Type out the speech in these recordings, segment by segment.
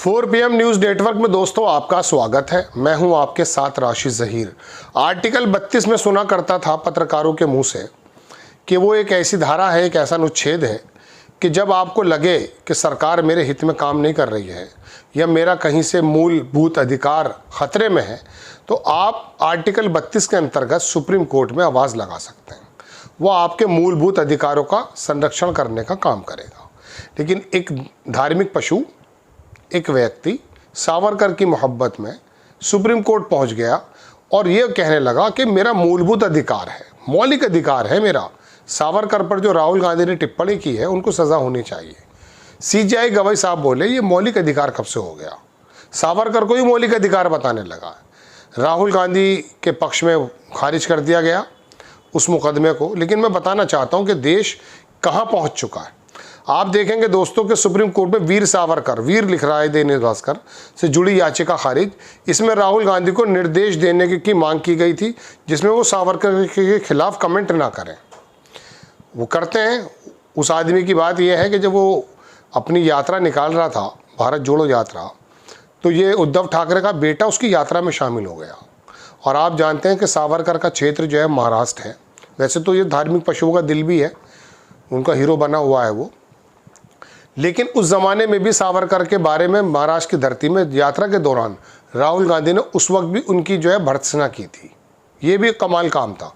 4 PM news network में दोस्तों आपका स्वागत है। मैं हूं आपके साथ राशिद ज़हीर। आर्टिकल 32 में सुना करता था पत्रकारों के मुंह से कि वो एक ऐसी धारा है, एक ऐसा अनुच्छेद है कि जब आपको लगे कि सरकार मेरे हित में काम नहीं कर रही है या मेरा कहीं से मूलभूत अधिकार खतरे में है, तो आप आर्टिकल 32 के अंतर्गत सुप्रीम कोर्ट में आवाज़ लगा सकते हैं। वो आपके मूलभूत अधिकारों का संरक्षण करने का काम करेगा। लेकिन एक धार्मिक पशु, एक व्यक्ति सावरकर की मोहब्बत में सुप्रीम कोर्ट पहुंच गया और ये कहने लगा कि मेरा मूलभूत अधिकार है, मौलिक अधिकार है मेरा। सावरकर पर जो राहुल गांधी ने टिप्पणी की है उनको सज़ा होनी चाहिए। CJI गवाई साहब बोले ये मौलिक अधिकार कब से हो गया? सावरकर को ही मौलिक अधिकार बताने लगा। राहुल गांधी के पक्ष में खारिज कर दिया गया उस मुकदमे को। लेकिन मैं बताना चाहता हूँ कि देश कहाँ पहुँच चुका है। आप देखेंगे दोस्तों कि सुप्रीम कोर्ट में वीर सावरकर, वीर लिख रहा है दैनिक भास्कर से जुड़ी याचिका खारिज। इसमें राहुल गांधी को निर्देश देने की मांग की गई थी जिसमें वो सावरकर के खिलाफ कमेंट ना करें। वो करते हैं। उस आदमी की बात यह है कि जब वो अपनी यात्रा निकाल रहा था, भारत जोड़ो यात्रा, तो ये उद्धव ठाकरे का बेटा उसकी यात्रा में शामिल हो गया। और आप जानते हैं कि सावरकर का क्षेत्र जो है महाराष्ट्र है। वैसे तो ये धार्मिक पशुओं का दिल भी है, उनका हीरो बना हुआ है वो। लेकिन उस ज़माने में भी सावरकर के बारे में महाराष्ट्र की धरती में यात्रा के दौरान राहुल गांधी ने उस वक्त भी उनकी जो है भर्त्सना की थी। ये भी कमाल काम था।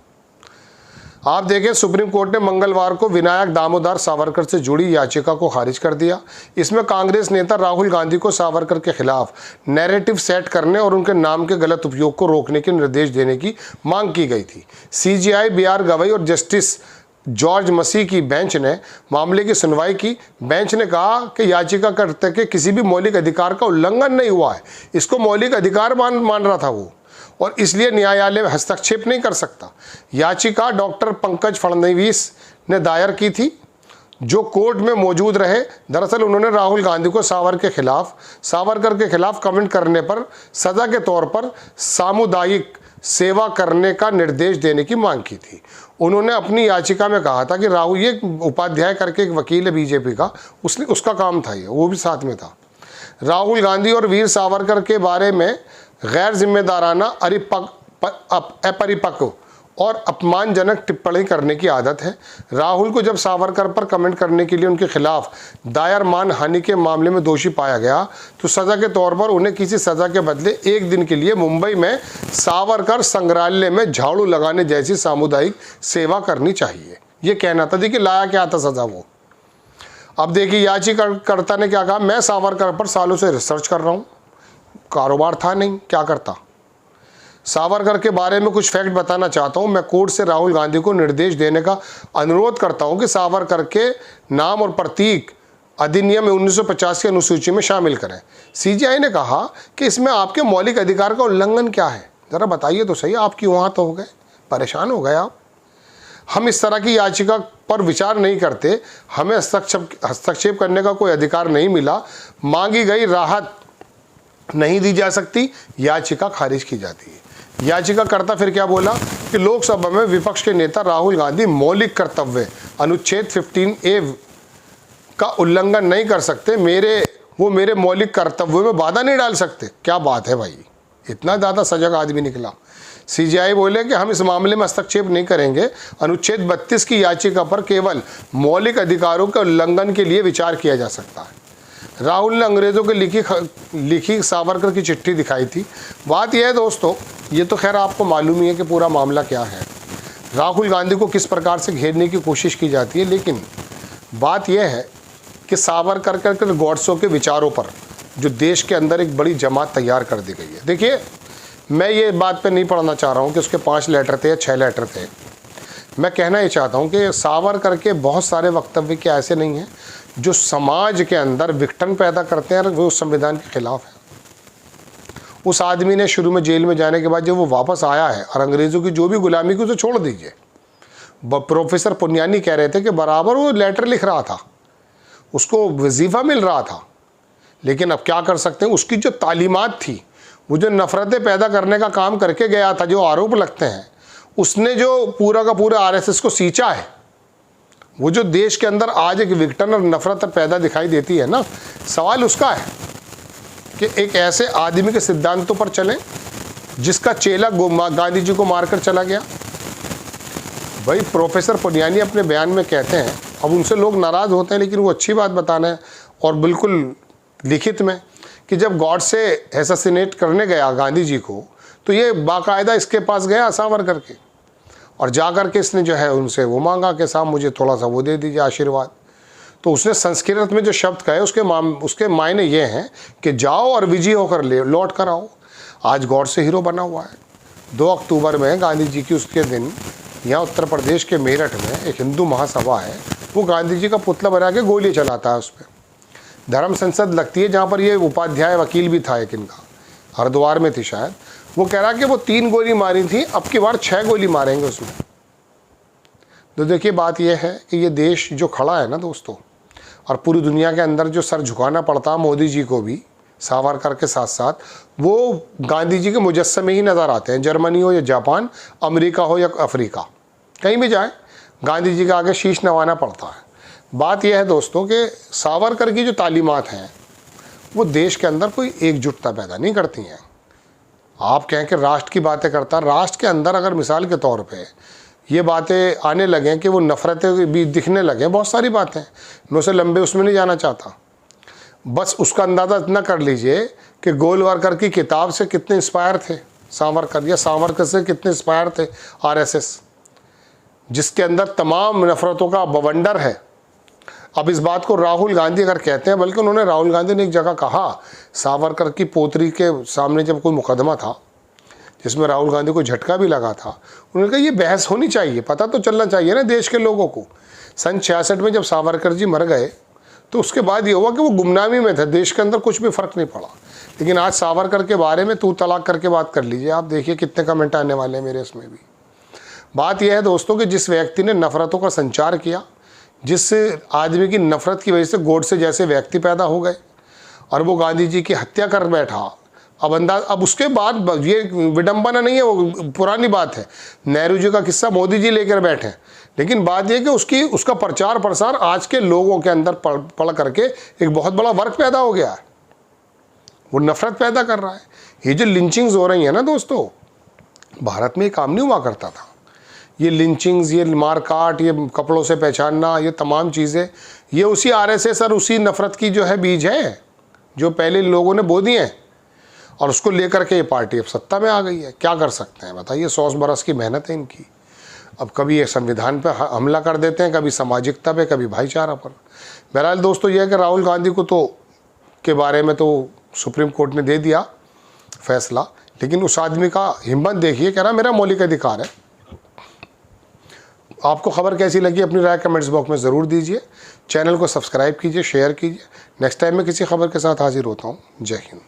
आप देखें, सुप्रीम कोर्ट ने मंगलवार को विनायक दामोदर सावरकर से जुड़ी याचिका को खारिज कर दिया। इसमें कांग्रेस नेता राहुल गांधी को सावरकर के खिलाफ नैरेटिव सेट करने और उनके नाम के गलत उपयोग को रोकने के निर्देश देने की मांग की गई थी। CJI BR गवई और जस्टिस जॉर्ज मसीह की बेंच ने मामले की सुनवाई की। बेंच ने कहा कि याचिकाकर्ता के किसी भी मौलिक अधिकार का उल्लंघन नहीं हुआ है। इसको मौलिक अधिकार मान रहा था वो, और इसलिए न्यायालय हस्तक्षेप नहीं कर सकता। याचिका डॉक्टर पंकज फडणवीस ने दायर की थी, जो कोर्ट में मौजूद रहे। दरअसल उन्होंने राहुल गांधी को सावरकर के खिलाफ कमेंट करने पर सजा के तौर पर सामुदायिक सेवा करने का निर्देश देने की मांग की थी। उन्होंने अपनी याचिका में कहा था कि राहुल, ये उपाध्याय करके एक वकील है बीजेपी का, उसका काम था ये, वो भी साथ में था। राहुल गांधी और वीर सावरकर के बारे में गैर जिम्मेदाराना, अपरिपक्व और अपमानजनक टिप्पणी करने की आदत है। राहुल को जब सावरकर पर कमेंट करने के लिए उनके खिलाफ दायर मानहानि के मामले में दोषी पाया गया तो सज़ा के तौर पर उन्हें किसी सज़ा के बदले एक दिन के लिए मुंबई में सावरकर संग्रहालय में झाड़ू लगाने जैसी सामुदायिक सेवा करनी चाहिए। ये कहना था। देखिए लाया क्या था सज़ा वो। अब देखिए याचिकाकर्ता ने क्या कहा, मैं सावरकर पर सालों से रिसर्च कर रहा हूँ, कारोबार था नहीं, क्या करता। सावरकर के बारे में कुछ फैक्ट बताना चाहता हूं। मैं कोर्ट से राहुल गांधी को निर्देश देने का अनुरोध करता हूं कि सावरकर के नाम और प्रतीक अधिनियम 1950 की अनुसूची में शामिल करें। CJI ने कहा कि इसमें आपके मौलिक अधिकार का उल्लंघन क्या है, ज़रा बताइए तो सही। आप क्यों वहाँ तो हो गए, परेशान हो गए आप। हम इस तरह की याचिका पर विचार नहीं करते, हमें हस्तक्षेप करने का कोई अधिकार नहीं मिला, मांगी गई राहत नहीं दी जा सकती, याचिका खारिज की जाती है। याचिकाकर्ता फिर क्या बोला कि लोकसभा में विपक्ष के नेता राहुल गांधी मौलिक कर्तव्य अनुच्छेद 15A का उल्लंघन नहीं कर सकते, वो मेरे मौलिक कर्तव्यों में बाधा नहीं डाल सकते। क्या बात है भाई, इतना ज़्यादा सजग आदमी निकला। CJI बोले कि हम इस मामले में हस्तक्षेप नहीं करेंगे। अनुच्छेद 32 की याचिका पर केवल मौलिक अधिकारों के उल्लंघन के लिए विचार किया जा सकता है। राहुल ने अंग्रेज़ों के लिखी सावरकर की चिट्ठी दिखाई थी। बात यह है दोस्तों, ये तो खैर आपको मालूम ही है कि पूरा मामला क्या है, राहुल गांधी को किस प्रकार से घेरने की कोशिश की जाती है। लेकिन बात यह है कि सावरकर के गॉडसों के विचारों पर जो देश के अंदर एक बड़ी जमात तैयार कर दी गई है। देखिए, मैं ये बात पे नहीं पढ़ना चाह रहा हूँ कि उसके 5 लेटर थे या 6 लेटर थे। मैं कहना ये चाहता हूँ कि सावरकर के बहुत सारे वक्तव्य के ऐसे नहीं हैं जो समाज के अंदर विघटन पैदा करते हैं और वो उस संविधान के खिलाफ है। उस आदमी ने शुरू में जेल में जाने के बाद जब वो वापस आया है और अंग्रेज़ों की जो भी गुलामी की उसे छोड़ दीजिए। प्रोफेसर पुनियानी कह रहे थे कि बराबर वो लेटर लिख रहा था, उसको वजीफ़ा मिल रहा था। लेकिन अब क्या कर सकते हैं, उसकी जो तालीमात थी, वो जो नफ़रतें पैदा करने का काम करके गया था, जो आरोप लगते हैं, उसने जो पूरा का पूरा RSS को सींचा है। वो जो देश के अंदर आज एक विघटन और नफरत पैदा दिखाई देती है ना, सवाल उसका है। कि एक ऐसे आदमी के सिद्धांतों पर चलें जिसका चेला गांधी जी को मारकर चला गया। भाई प्रोफेसर पुनियानी अपने बयान में कहते हैं, अब उनसे लोग नाराज़ होते हैं लेकिन वो अच्छी बात बताना है और बिल्कुल लिखित में, कि जब गॉडसे एसेसिनेट करने गया गांधी जी को तो ये बाकायदा इसके पास गया सावरकर के, और जा कर के इसने जो है उनसे वो मांगा कि साहब मुझे थोड़ा सा वो दे दीजिए आशीर्वाद। तो उसने संस्कृत में जो शब्द कहे उसके मायने ये हैं कि जाओ और विजयी होकर लौट कर आओ। आज गॉडसे हीरो बना हुआ है। 2 अक्टूबर में गांधी जी की उसके दिन यहाँ उत्तर प्रदेश के मेरठ में एक हिंदू महासभा है, वो गांधी जी का पुतला बना के गोली चलाता है उस पर। धर्म संसद लगती है जहाँ पर ये उपाध्याय वकील भी था एक इनका, हरिद्वार में थी शायद, वो कह रहा कि वो 3 गोली मारी थी, अब की बार 6 गोली मारेंगे उसमें। तो देखिए बात यह है कि ये देश जो खड़ा है ना दोस्तों, और पूरी दुनिया के अंदर जो सर झुकाना पड़ता मोदी जी को भी सावरकर के साथ साथ, वो गांधी जी के मुजस्समे ही नज़र आते हैं। जर्मनी हो या जापान, अमेरिका हो या अफ्रीका, कहीं भी जाए गांधी जी के आगे शीश नवाना पड़ता है। बात यह है दोस्तों कि सावरकर की जो तालीमात हैं वो देश के अंदर कोई एकजुटता पैदा नहीं करती हैं। आप कहें कि राष्ट्र की बातें करता, राष्ट्र के अंदर अगर मिसाल के तौर पे ये बातें आने लगें कि वो नफ़रतें भी दिखने लगें, बहुत सारी बातें, मैं उसे लंबे उसमें नहीं जाना चाहता, बस उसका अंदाज़ा इतना कर लीजिए कि गोलवरकर की किताब से कितने इंस्पायर थे सावरकर, या सावरकर से कितने इंस्पायर थे आरएसएस, जिसके अंदर तमाम नफ़रतों का बवंडर है। अब इस बात को राहुल गांधी अगर कहते हैं, बल्कि उन्होंने, राहुल गांधी ने एक जगह कहा, सावरकर की पोतरी के सामने जब कोई मुकदमा था जिसमें राहुल गांधी को झटका भी लगा था, उन्होंने कहा ये बहस होनी चाहिए, पता तो चलना चाहिए ना देश के लोगों को। सन 66 में जब सावरकर जी मर गए तो उसके बाद ये हुआ कि वो गुमनामी में थे, देश के अंदर कुछ भी फ़र्क नहीं पड़ा। लेकिन आज सावरकर के बारे में तू तलाक करके बात कर लीजिए, आप देखिए कितने कमेंट आने वाले हैं मेरे इसमें भी। बात यह है दोस्तों कि जिस व्यक्ति ने नफ़रतों का संचार किया, जिस आदमी की नफ़रत की वजह से गोडसे जैसे व्यक्ति पैदा हो गए और वो गांधी जी की हत्या कर बैठा, अब उसके बाद ये विडंबना नहीं है, वो पुरानी बात है। नेहरू जी का किस्सा मोदी जी लेकर बैठे, लेकिन बात यह कि उसका प्रचार प्रसार आज के लोगों के अंदर पढ़ करके एक बहुत बड़ा वर्ग पैदा हो गया है, वो नफ़रत पैदा कर रहा है। ये जो लिंचिंग्स हो रही हैं ना दोस्तों, भारत में ये काम नहीं हुआ करता था। ये लिंचिंग्स, ये मारकाट, ये कपड़ों से पहचानना, ये तमाम चीज़ें, ये उसी आरएसएस और उसी नफ़रत की जो है बीज है जो पहले लोगों ने बो दिए हैं, और उसको लेकर के ये पार्टी अब सत्ता में आ गई है। क्या कर सकते हैं बताइए, 100 बरस की मेहनत है इनकी। अब कभी ये संविधान पर हमला कर देते हैं, कभी सामाजिकता पे, कभी भाईचारा पर। बहरहाल दोस्तों ये है कि राहुल गांधी को तो के बारे में तो सुप्रीम कोर्ट ने दे दिया फैसला, लेकिन उस आदमी का हिम्मत देखिए, कह रहा मेरा मौलिक अधिकार है। आपको खबर कैसी लगी अपनी राय कमेंट्स बॉक्स में ज़रूर दीजिए। चैनल को सब्सक्राइब कीजिए, शेयर कीजिए। नेक्स्ट टाइम मैं किसी खबर के साथ हाजिर होता हूँ। जय हिंद।